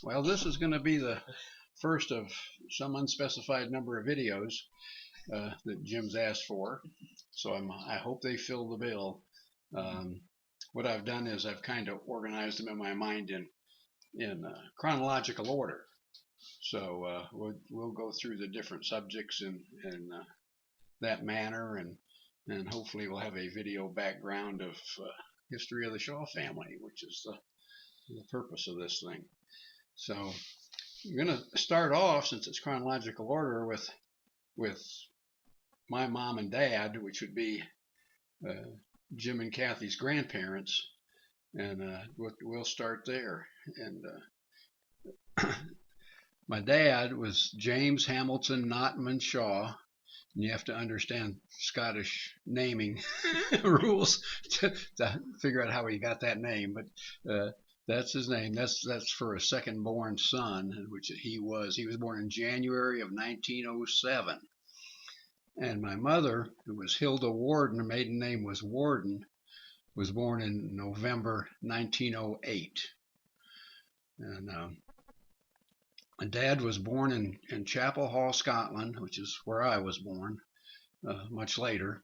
Well, this is going to be the first of some unspecified number of videos that Jim's asked for. So I hope they fill the bill. Um, what I've done is I've kind of organized them in my mind in chronological order. So we'll go through the different subjects in that manner, and hopefully we'll have a video background of history of the Shaw family, which is the purpose of this thing. So I'm going to start off, since it's chronological order, with my mom and dad, which would be uh, Jim and Kathy's grandparents, and we'll start there. And my dad was James Hamilton Notman Shaw. And you have to understand Scottish naming rules to figure out how he got that name, but that's his name. That's for a second-born son, which he was. He was born in January of 1907. And my mother, who was Hilda Warden, her maiden name was Warden, was born in November 1908. And my dad was born in Chapel Hall, Scotland, which is where I was born much later.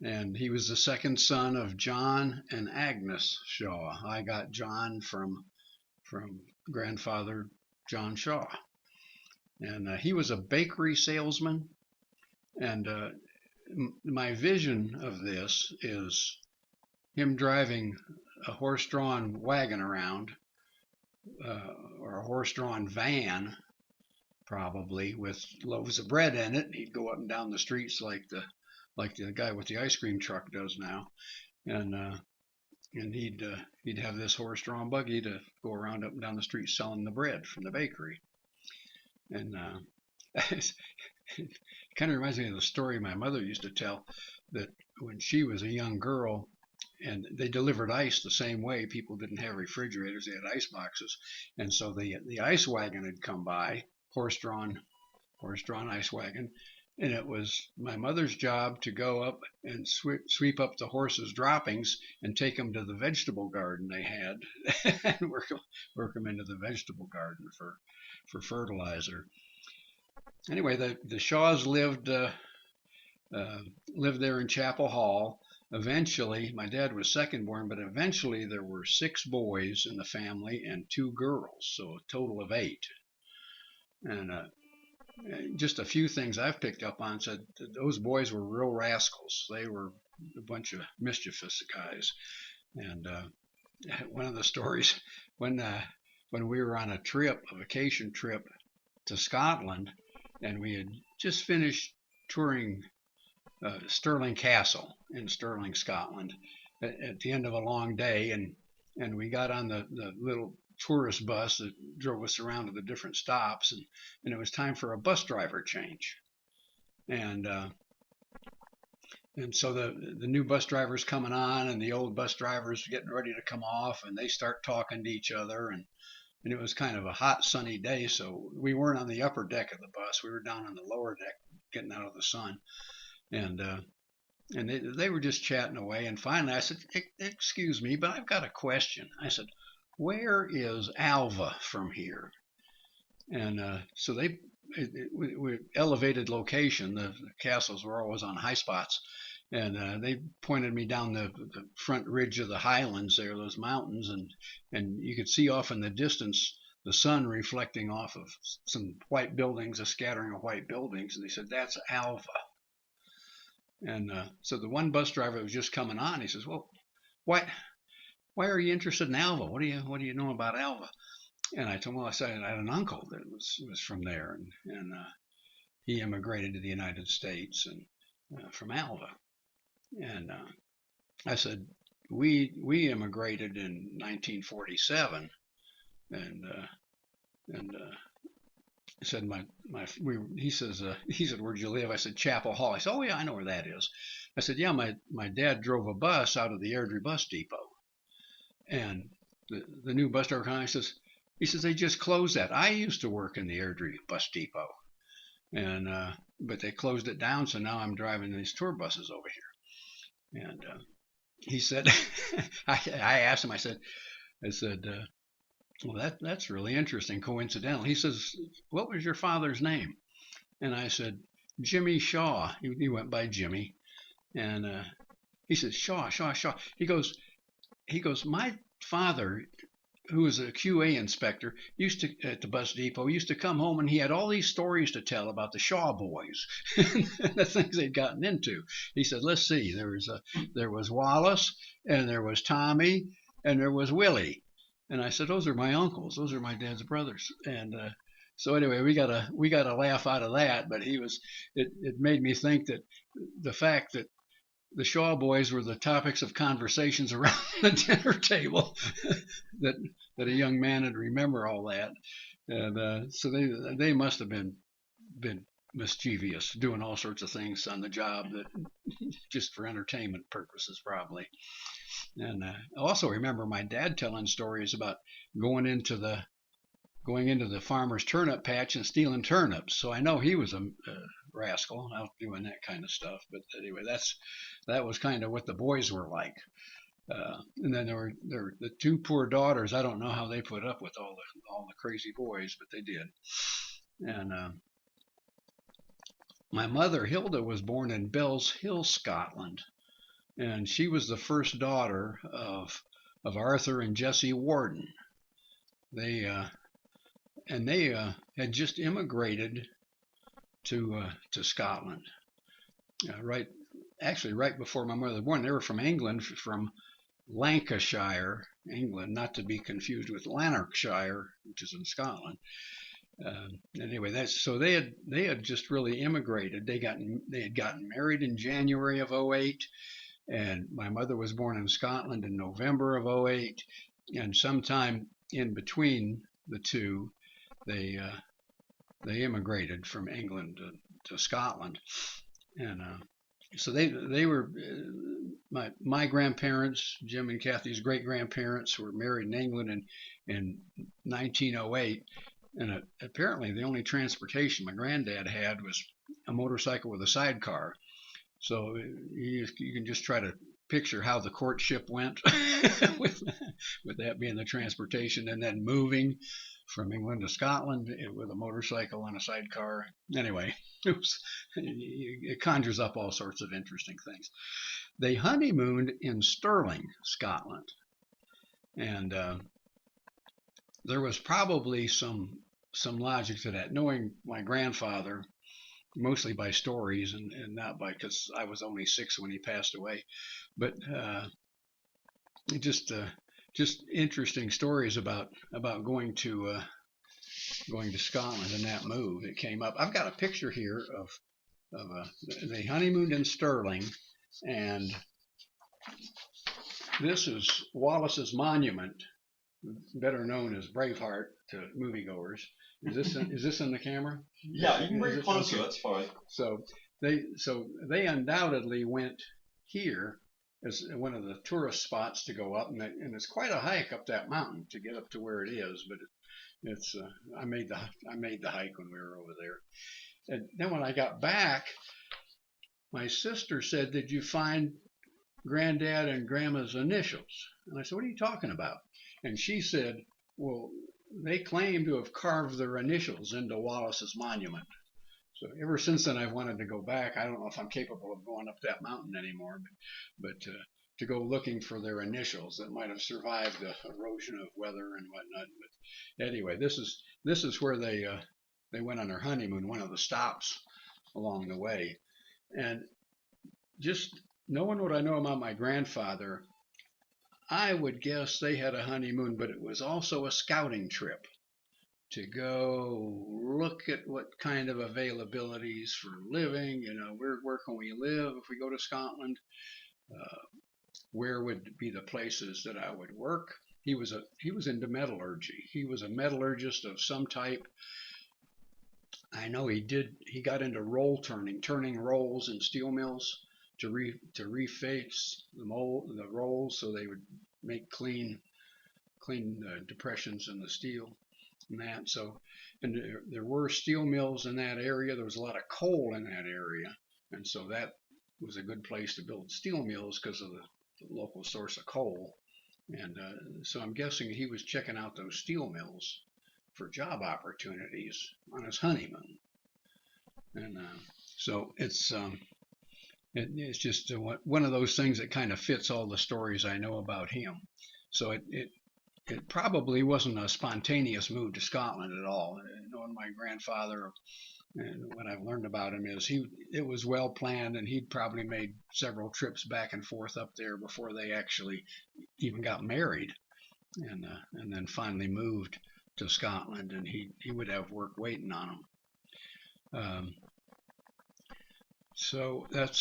And he was the second son of John and Agnes Shaw. I got John from grandfather John Shaw. And he was a bakery salesman. And my vision of this is him driving a horse-drawn wagon around, or a horse-drawn van, probably, with loaves of bread in it. He'd go up and down the streets like the guy with the ice cream truck does now, and he'd have this horse-drawn buggy to go around up and down the street selling the bread from the bakery. And it kind of reminds me of the story my mother used to tell, that when she was a young girl, and they delivered ice the same way. People didn't have refrigerators; they had ice boxes, and so the ice wagon had come by, horse-drawn ice wagon, and it was my mother's job to go up and sweep up the horses' droppings and take them to the vegetable garden they had, and work them into the vegetable garden for fertilizer. Anyway, the Shaws lived there in Chapel Hall. Eventually, my dad was second born, but eventually there were 6 boys in the family and 2 girls, so a total of 8. And just a few things I've picked up on said those boys were real rascals. They were a bunch of mischievous guys. And one of the stories, when we were on a vacation trip to Scotland, and we had just finished touring Stirling Castle in Stirling, Scotland, at the end of a long day, and we got on the little tourist bus that drove us around to the different stops, and it was time for a bus driver change, and so the new bus driver's coming on, and the old bus driver's getting ready to come off, and they start talking to each other, and it was kind of a hot sunny day, so we weren't on the upper deck of the bus. We were down on the lower deck getting out of the sun. And they were just chatting away. And finally I said, excuse me, but I've got a question. I said, where is Alva from here? And so we elevated location. The castles were always on high spots. And they pointed me down the front ridge of the highlands there, those mountains, and you could see off in the distance the sun reflecting off of some white buildings, a scattering of white buildings. And they said, that's Alva. And so the one bus driver that was just coming on, he says, well, why are you interested in Alva? What do you know about Alva? And I told him, well, I said I had an uncle that was from there, and he immigrated to the United States and from Alva. And I said, we immigrated in 1947, and I said, he said, where'd you live? I said, Chapel Hall. I said, oh yeah, I know where that is. I said, yeah, my dad drove a bus out of the Airdrie bus depot, and the new bus driver comes, he says they just closed that. I used to work in the Airdrie bus depot, and but they closed it down, so now I'm driving these tour buses over here. And he said, I asked him, I said, Well, that's really interesting. Coincidental. He says, "What was your father's name?" And I said, "Jimmy Shaw." He went by Jimmy, and he says, "Shaw, Shaw, Shaw." He goes. My father, who was a QA inspector, used to at the bus depot, used to come home and he had all these stories to tell about the Shaw boys and the things they'd gotten into. He said, "Let's see, there was Wallace, and there was Tommy, and there was Willie." And I said, "Those are my uncles. Those are my dad's brothers." And so anyway, we got a laugh out of that. But it made me think that the fact that the Shaw boys were the topics of conversations around the dinner table that that a young man would remember all that, and so they must have been mischievous, doing all sorts of things on the job that just for entertainment purposes probably. And I also remember my dad telling stories about going into the going into the farmer's turnip patch and stealing turnips. So I know he was a rascal out doing that kind of stuff. But anyway, that was kind of what the boys were like. And then there were the two poor daughters. I don't know how they put up with all the crazy boys, but they did. And my mother Hilda was born in Bells Hill, Scotland, and she was the first daughter of Arthur and Jessie Warden. They had just immigrated to Scotland, right, actually right before my mother was born. They were from England, from Lancashire, England, not to be confused with Lanarkshire, which is in Scotland. Anyway, that's so they had just really immigrated. They had gotten married in January of '08, and my mother was born in Scotland in November of '08, and sometime in between the two, they they immigrated from England to Scotland, and so they were my grandparents, Jim and Kathy's great grandparents, were married in England in 1908, and apparently the only transportation my granddad had was a motorcycle with a sidecar. So you can just try to picture how the courtship went with with that being the transportation, and then moving from England to Scotland with a motorcycle and a sidecar. Anyway, it conjures up all sorts of interesting things. They honeymooned in Stirling, Scotland, and there was probably some logic to that. Knowing my grandfather, mostly by stories and not by because I was only 6 when he passed away, but just just interesting stories about going to Scotland and that move. It came up. I've got a picture here of they honeymooned in Stirling, and this is Wallace's monument, better known as Braveheart to moviegoers. Is this in the camera? Yeah, you can bring it closer. Okay. That's fine. So they undoubtedly went here as one of the tourist spots to go up, and it's quite a hike up that mountain to get up to where it is. But it's I made the hike when we were over there, and then when I got back, my sister said, "Did you find Granddad and Grandma's initials?" And I said, "What are you talking about?" And she said, "Well, they claim to have carved their initials into Wallace's monument." So ever since then, I've wanted to go back. I don't know if I'm capable of going up that mountain anymore, but to go looking for their initials that might have survived the erosion of weather and whatnot. But anyway, this is where they went on their honeymoon, one of the stops along the way. And just knowing what I know about my grandfather, I would guess they had a honeymoon, but it was also a scouting trip to go look at what kind of availabilities for living, where can we live if we go to Scotland, uh, where would be the places that I would work. He was into metallurgy. He was a metallurgist of some type. I know he got into roll turning rolls in steel mills to reface the rolls so they would make clean depressions in the steel and that. So, and there were steel mills in that area. There was a lot of coal in that area, and so that was a good place to build steel mills because of the local source of coal. And so I'm guessing he was checking out those steel mills for job opportunities on his honeymoon. And so it's just one of those things that kind of fits all the stories I know about him. So it probably wasn't a spontaneous move to Scotland at all. Knowing my grandfather, and what I've learned about him is it was well planned, and he'd probably made several trips back and forth up there before they actually even got married, and then finally moved to Scotland, and he would have work waiting on him. So that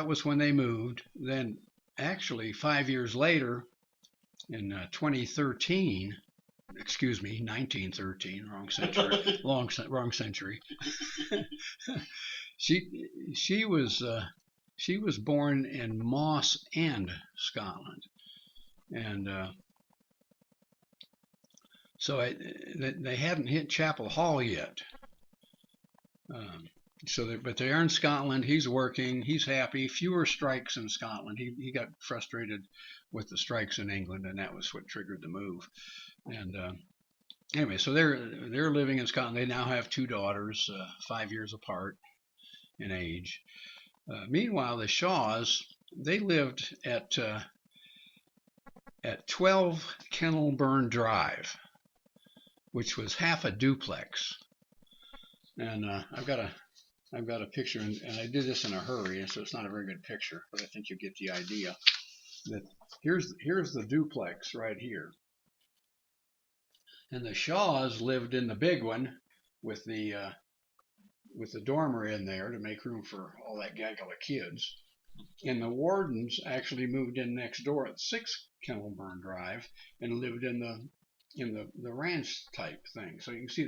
was when they moved. Then actually 5 years later, in 2013, excuse me, 1913, wrong century, wrong century. she was born in Moss End, Scotland, and so they hadn't hit Chapel Hall yet. But they are in Scotland. He's working. He's happy. Fewer strikes in Scotland. He got frustrated with the strikes in England, and that was what triggered the move. And anyway, so they're living in Scotland. They now have two daughters, 5 years apart in age. Meanwhile, the Shaws, they lived at 12 Kennelburn Drive, which was half a duplex. And I've got a picture, and I did this in a hurry, and so it's not a very good picture, but I think you get the idea. That here's the duplex right here, and the Shaws lived in the big one with the dormer in there to make room for all that gaggle of kids. And the Wardens actually moved in next door at 6 Kennelburn Drive and lived in the ranch type thing. So you can see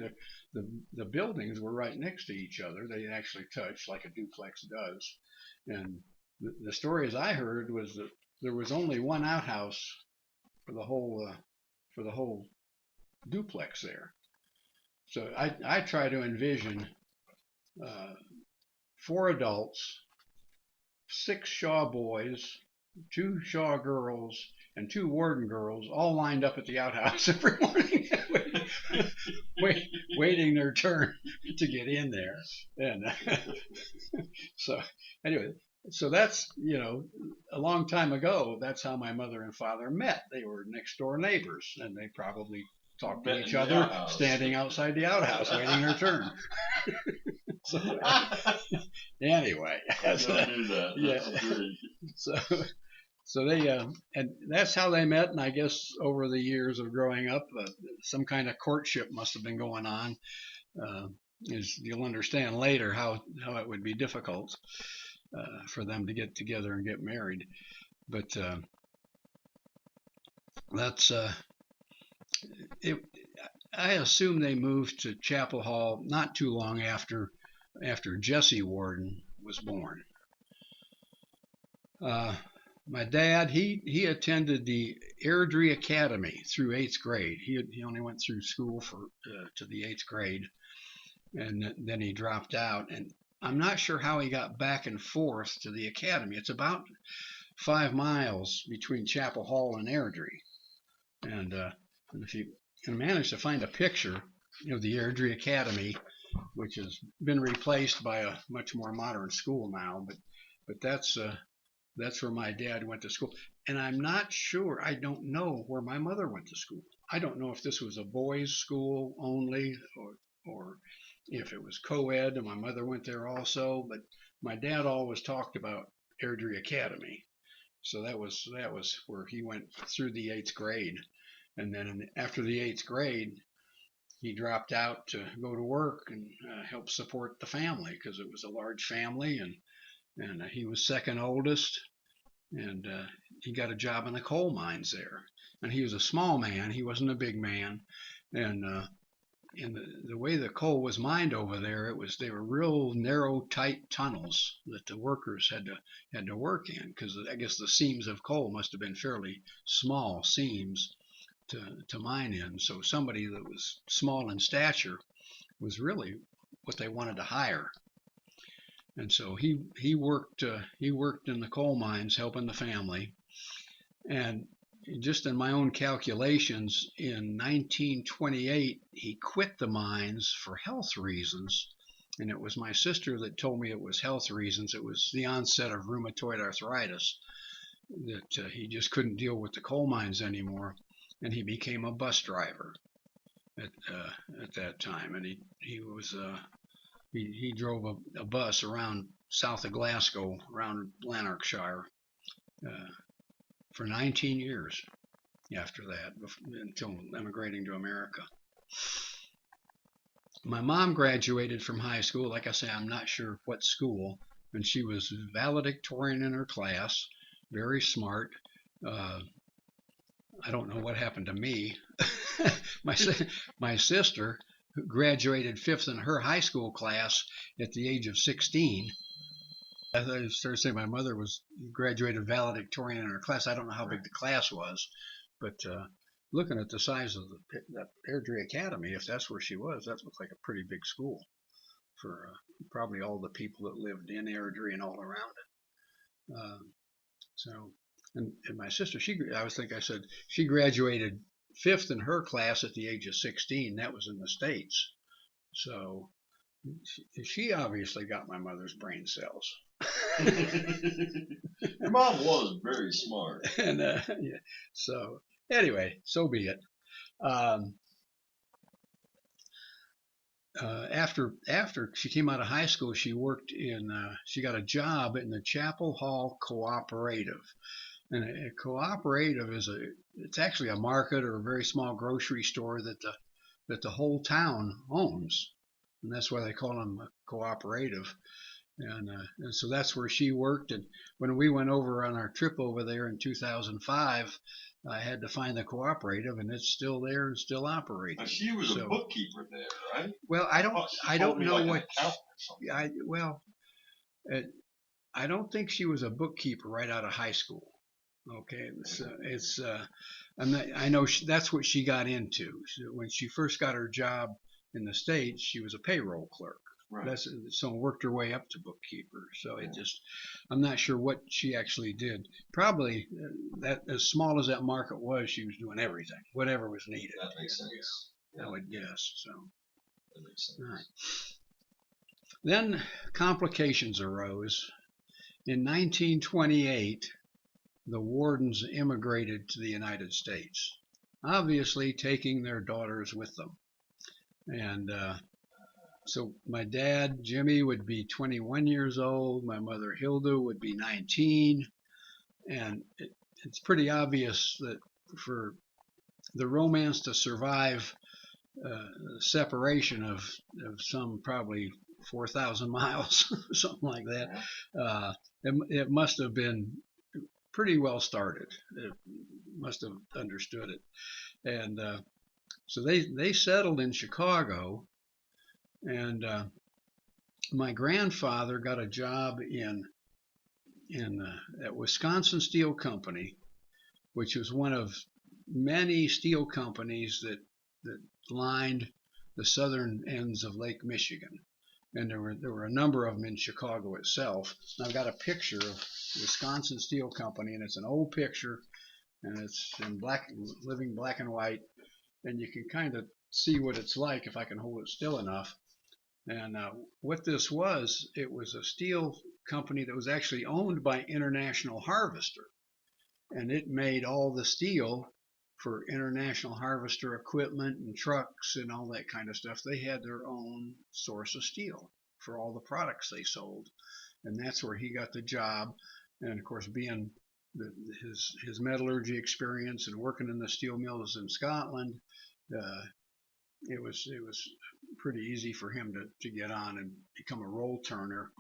the buildings were right next to each other. They actually touched like a duplex does. And the stories I heard was that there was only one outhouse for the whole duplex there. So I try to envision 4 adults, 6 Shaw boys, 2 Shaw girls, and 2 Warden girls all lined up at the outhouse every morning, waiting their turn to get in there. And so anyway, so that's, a long time ago, that's how my mother and father met. They were next door neighbors, and they probably talked to each other standing outside the outhouse waiting their turn. So anyway, so they and that's how they met. And I guess over the years of growing up, some kind of courtship must have been going on. As you'll understand later how it would be difficult for them to get together and get married. But that's it. I assume they moved to Chapel Hall not too long after Jesse Warden was born. My dad, he attended the Airdrie Academy through 8th grade. He only went through school to the 8th grade, and then he dropped out. And I'm not sure how he got back and forth to the academy. It's about 5 miles between Chapel Hall and Airdrie. And if you can manage to find a picture of the Airdrie Academy, which has been replaced by a much more modern school now, but that's where my dad went to school. And I'm not sure, I don't know where my mother went to school. I don't know if this was a boys' school only, or if it was co-ed and my mother went there also, but my dad always talked about Airdrie Academy. So that was where he went through the 8th grade. And then after the 8th grade, he dropped out to go to work and help support the family, because it was a large family, and he was second oldest, and he got a job in the coal mines there. And he was a small man; he wasn't a big man. And the way the coal was mined over there, they were real narrow, tight tunnels that the workers had to work in, because I guess the seams of coal must have been fairly small seams to mine in. So somebody that was small in stature was really what they wanted to hire. And so he worked in the coal mines helping the family. And just in my own calculations, in 1928, he quit the mines for health reasons. And it was my sister that told me it was health reasons. It was the onset of rheumatoid arthritis, that he just couldn't deal with the coal mines anymore. And he became a bus driver at that time. And he drove a bus around south of Glasgow, around Lanarkshire, uh, for 19 years after that, until emigrating to America. My mom graduated from high school. Like I say, I'm not sure what school, and she was valedictorian in her class, very smart. Uh, I don't know what happened to me. my my sister graduated fifth in her high school class at the age of 16. I started saying my mother was graduated valedictorian in her class. I don't know how big the class was, but looking at the size of that Airdrie Academy, if that's where she was, that looked like a pretty big school for probably all the people that lived in Airdrie and all around it. So, and my sister, I said she graduated fifth in her class at the age of 16. That was in the States. So she obviously got my mother's brain cells. Your mom was very smart. And yeah, so anyway, so be it. Um, after she came out of high school, she got a job in the Chapel Hall Cooperative. And a cooperative it's actually a market or a very small grocery store that the whole town owns, and that's why they call them a cooperative. And so that's where she worked. And when we went over on our trip over there in 2005, I had to find the cooperative, and it's still there and still operating. Now she was a bookkeeper there, right? Well, I don't know what. Well, I don't think she was a bookkeeper right out of high school. Okay, I know that's what she got into. When she first got her job in the States, she was a payroll clerk. Right. So worked her way up to bookkeeper. So I'm not sure what she actually did. Probably that as small as that market was, she was doing everything, whatever was needed. That makes sense. Yeah. I would guess. So. That makes sense. All right. Then complications arose. In 1928, the Wardens immigrated to the United States, obviously taking their daughters with them. And so my dad, Jimmy, would be 21 years old. My mother, Hilda, would be 19. And it's pretty obvious that for the romance to survive separation of some probably 4,000 miles, something like that, it must have been pretty well started. It must have understood it. And so they settled in Chicago. And my grandfather got a job at Wisconsin Steel Company, which was one of many steel companies that lined the southern ends of Lake Michigan. And there were a number of them in Chicago itself. And I've got a picture of Wisconsin Steel Company, and it's an old picture, and it's in living black and white, and you can kind of see what it's like if I can hold it still enough. And what this was, it was a steel company that was actually owned by International Harvester, and it made all the steel for International Harvester equipment and trucks and all that kind of stuff. They had their own source of steel for all the products they sold, and that's where he got the job. And of course, being his metallurgy experience and working in the steel mills in Scotland, it was pretty easy for him to get on and become a roll turner.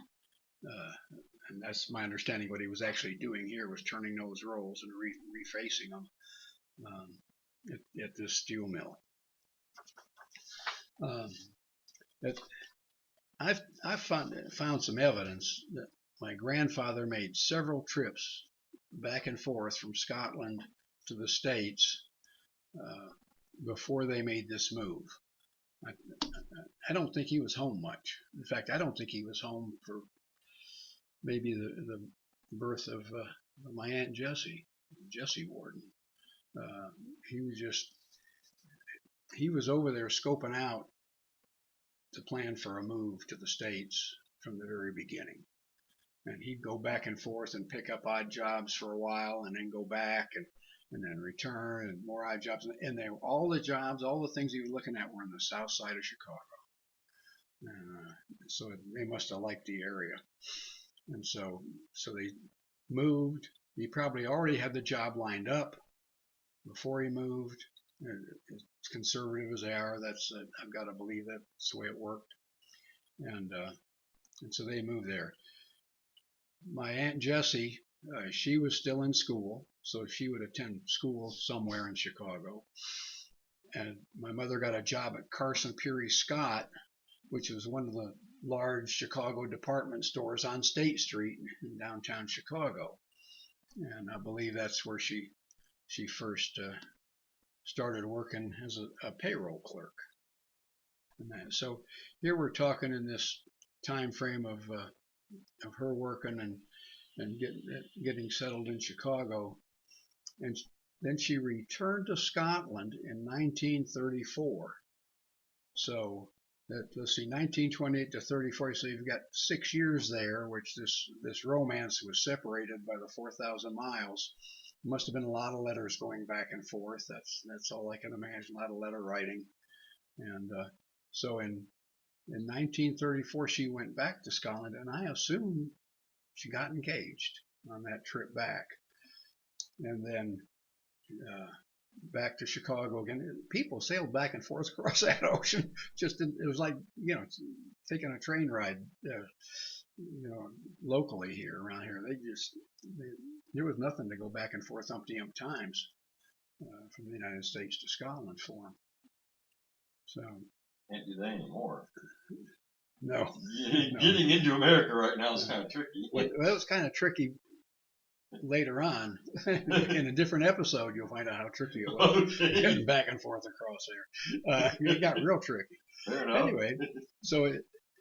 And that's my understanding. What he was actually doing here was turning those rolls and refacing them at this steel mill. I've found some evidence that my grandfather made several trips back and forth from Scotland to the States before they made this move. I don't think he was home much. In fact, I don't think he was home for maybe the birth of my Aunt Jessie. Jesse Warden. He was just he was over there scoping out the plan for a move to the States from the very beginning. And he'd go back and forth and pick up odd jobs for a while and then go back and then return and more odd jobs. And they all the jobs, all the things he was looking at were on the south side of Chicago. So they must have liked the area. And so they moved. He probably already had the job lined up before he moved. As conservative as they are, I've got to believe that's the way it worked. And so they moved there. My Aunt Jessie, she was still in school, so she would attend school somewhere in Chicago. And my mother got a job at Carson Peary Scott, which was one of the large Chicago department stores on State Street in downtown Chicago. And I believe that's where she first started working as a payroll clerk. And so here we're talking in this time frame of her working and getting settled in Chicago. And then she returned to Scotland in 1934. So let's see, 1928 to 34. So you've got 6 years there, which this romance was separated by the 4,000 miles. Must have been a lot of letters going back and forth. That's all I can imagine. A lot of letter writing. And so in 1934, she went back to Scotland, and I assume she got engaged on that trip back. And then back to Chicago again. People sailed back and forth across that ocean. It was like, taking a train ride, locally here, around here. There was nothing to go back and forth umpty times from the United States to Scotland for them. So. Can't do that anymore. No. Getting into America right now is kind of tricky. Well, it was kind of tricky later on. In a different episode, you'll find out how tricky it was. Okay. Getting back and forth across there. It got real tricky. Fair enough. Anyway, so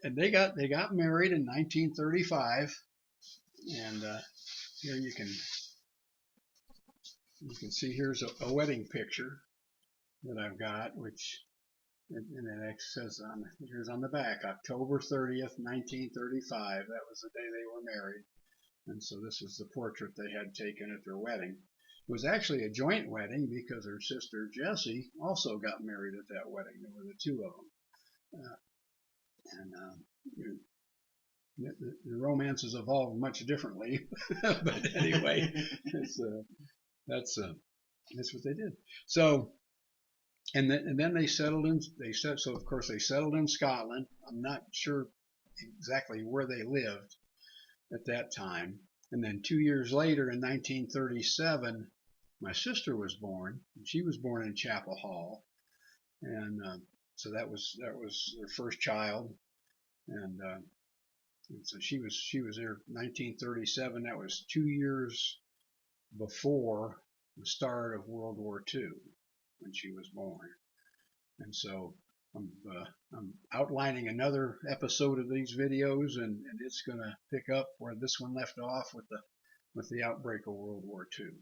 and they got married in 1935, and here you can see here's a wedding picture that I've got, which. And it says here's on the back, October 30th, 1935. That was the day they were married. And so this is the portrait they had taken at their wedding. It was actually a joint wedding because her sister Jessie also got married at that wedding. There were the two of them. The romances evolved much differently. But anyway, that's what they did. So. And then they settled in. So of course they settled in Scotland. I'm not sure exactly where they lived at that time. And then 2 years later, in 1937, my sister was born. She was born in Chapel Hall, and so that was their first child. And so she was there 1937. That was 2 years before the start of World War II. When she was born. And so I'm outlining another episode of these videos, and it's going to pick up where this one left off with the outbreak of World War II.